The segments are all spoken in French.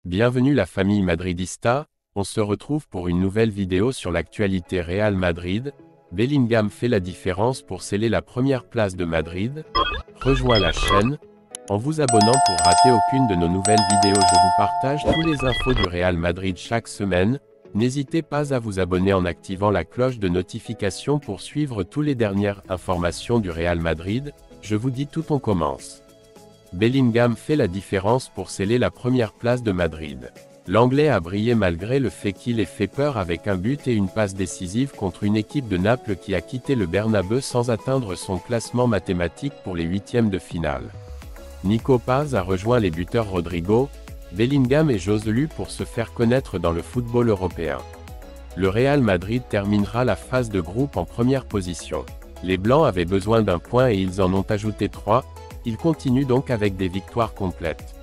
Bienvenue la famille madridista, on se retrouve pour une nouvelle vidéo sur l'actualité Real Madrid. Bellingham fait la différence pour sceller la première place de Madrid. Rejoins la chaîne, en vous abonnant pour rater aucune de nos nouvelles vidéos. Je vous partage tous les infos du Real Madrid chaque semaine. N'hésitez pas à vous abonner en activant la cloche de notification pour suivre toutes les dernières informations du Real Madrid. Je vous dis tout, on commence. Bellingham fait la différence pour sceller la première place de Madrid. L'Anglais a brillé malgré le fait qu'il ait fait peur avec un but et une passe décisive contre une équipe de Naples qui a quitté le Bernabeu sans atteindre son classement mathématique pour les huitièmes de finale. Nico Paz a rejoint les buteurs Rodrigo, Bellingham et Joselu pour se faire connaître dans le football européen. Le Real Madrid terminera la phase de groupe en première position. Les Blancs avaient besoin d'un point et ils en ont ajouté 3. Ils continuent donc avec des victoires complètes.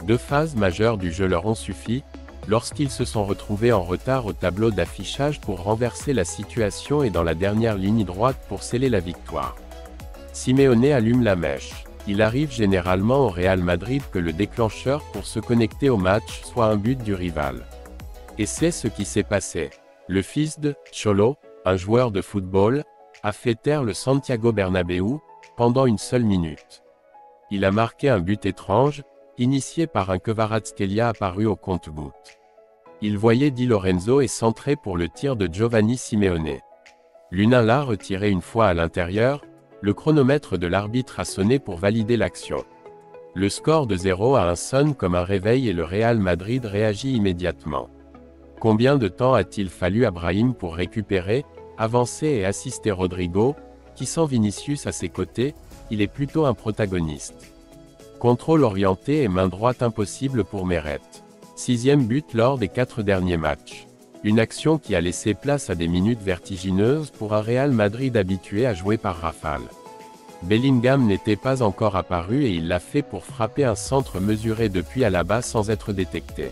Deux phases majeures du jeu leur ont suffi, lorsqu'ils se sont retrouvés en retard au tableau d'affichage pour renverser la situation et dans la dernière ligne droite pour sceller la victoire. Simeone allume la mèche. Il arrive généralement au Real Madrid que le déclencheur pour se connecter au match soit un but du rival. Et c'est ce qui s'est passé. Le fils de Cholo, un joueur de football, a fait taire le Santiago Bernabéu pendant une seule minute. Il a marqué un but étrange, initié par un Kvaratskhelia apparu au compte-gouttes. Il voyait Di Lorenzo et centré pour le tir de Giovanni Simeone. L'Unin l'a retiré une fois à l'intérieur, le chronomètre de l'arbitre a sonné pour valider l'action. Le score de 0 à 1 sonne comme un réveil et le Real Madrid réagit immédiatement. Combien de temps a-t-il fallu à Brahim pour récupérer, avancer et assister Rodrigo, qui sans Vinicius à ses côtés, il est plutôt un protagoniste. Contrôle orienté et main droite impossible pour Meret. 6e but lors des 4 derniers matchs. Une action qui a laissé place à des minutes vertigineuses pour un Real Madrid habitué à jouer par rafale. Bellingham n'était pas encore apparu et il l'a fait pour frapper un centre mesuré depuis Alaba sans être détecté.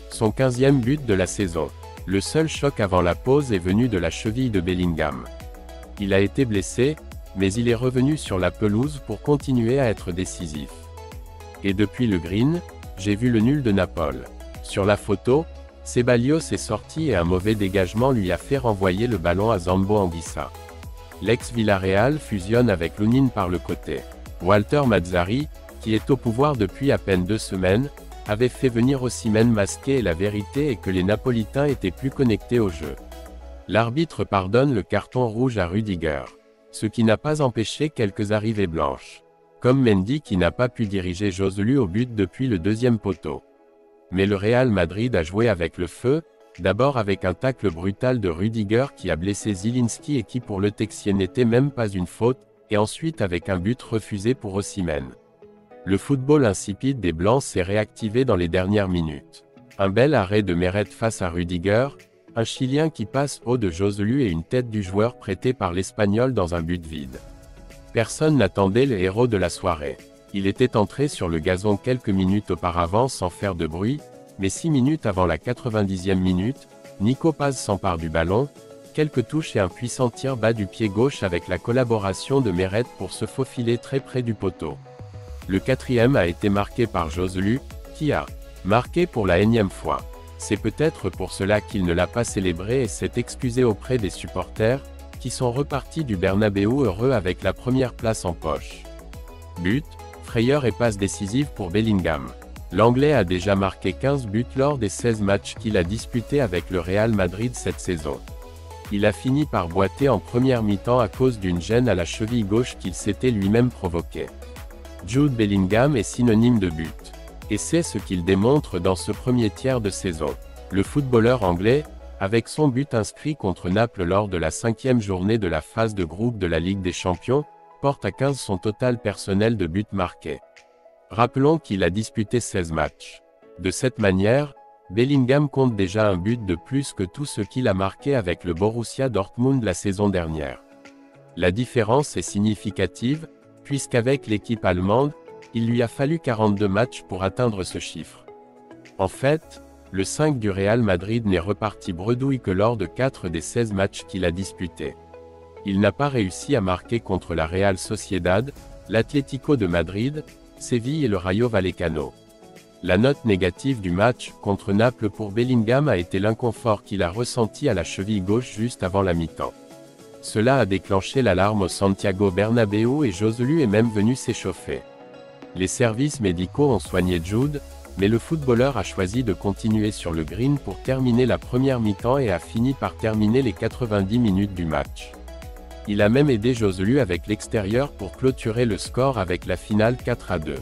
Son 15e but de la saison. Le seul choc avant la pause est venu de la cheville de Bellingham. Il a été blessé, mais il est revenu sur la pelouse pour continuer à être décisif. Et depuis le green, j'ai vu le nul de Naples. Sur la photo, Ceballos est sorti et un mauvais dégagement lui a fait renvoyer le ballon à Zambo Anguissa. L'ex-Villarreal fusionne avec l'Union par le côté. Walter Mazzarri, qui est au pouvoir depuis à peine 2 semaines, avait fait venir Osimhen masqué et la vérité est que les Napolitains étaient plus connectés au jeu. L'arbitre pardonne le carton rouge à Rudiger. Ce qui n'a pas empêché quelques arrivées blanches. Comme Mendy qui n'a pas pu diriger Joselu au but depuis le 2e poteau. Mais le Real Madrid a joué avec le feu, d'abord avec un tacle brutal de Rudiger qui a blessé Zielinski et qui pour le Texien n'était même pas une faute, et ensuite avec un but refusé pour Osimhen. Le football insipide des Blancs s'est réactivé dans les dernières minutes. Un bel arrêt de Meret face à Rudiger, un Chilien qui passe haut de Joselu et une tête du joueur prêté par l'Espagnol dans un but vide. Personne n'attendait le héros de la soirée. Il était entré sur le gazon quelques minutes auparavant sans faire de bruit, mais 6 minutes avant la 90e minute, Nico Paz s'empare du ballon, quelques touches et un puissant tir bas du pied gauche avec la collaboration de Meret pour se faufiler très près du poteau. Le 4e a été marqué par Joselu, qui a marqué pour la énième fois. C'est peut-être pour cela qu'il ne l'a pas célébré et s'est excusé auprès des supporters, qui sont repartis du Bernabéu heureux avec la première place en poche. But, frayeur et passe décisive pour Bellingham. L'Anglais a déjà marqué 15 buts lors des 16 matchs qu'il a disputés avec le Real Madrid cette saison. Il a fini par boiter en première mi-temps à cause d'une gêne à la cheville gauche qu'il s'était lui-même provoquée. Jude Bellingham est synonyme de but. Et c'est ce qu'il démontre dans ce premier tiers de saison. Le footballeur anglais, avec son but inscrit contre Naples lors de la 5e journée de la phase de groupe de la Ligue des Champions, porte à 15 son total personnel de buts marqués. Rappelons qu'il a disputé 16 matchs. De cette manière, Bellingham compte déjà un but de plus que tout ce qu'il a marqué avec le Borussia Dortmund la saison dernière. La différence est significative, puisqu'avec l'équipe allemande, il lui a fallu 42 matchs pour atteindre ce chiffre. En fait, le 5 du Real Madrid n'est reparti bredouille que lors de 4 des 16 matchs qu'il a disputés. Il n'a pas réussi à marquer contre la Real Sociedad, l'Atlético de Madrid, Séville et le Rayo Vallecano. La note négative du match contre Naples pour Bellingham a été l'inconfort qu'il a ressenti à la cheville gauche juste avant la mi-temps. Cela a déclenché l'alarme au Santiago Bernabéu et Joselu est même venu s'échauffer. Les services médicaux ont soigné Jude, mais le footballeur a choisi de continuer sur le green pour terminer la première mi-temps et a fini par terminer les 90 minutes du match. Il a même aidé Joselu avec l'extérieur pour clôturer le score avec la finale 4-2.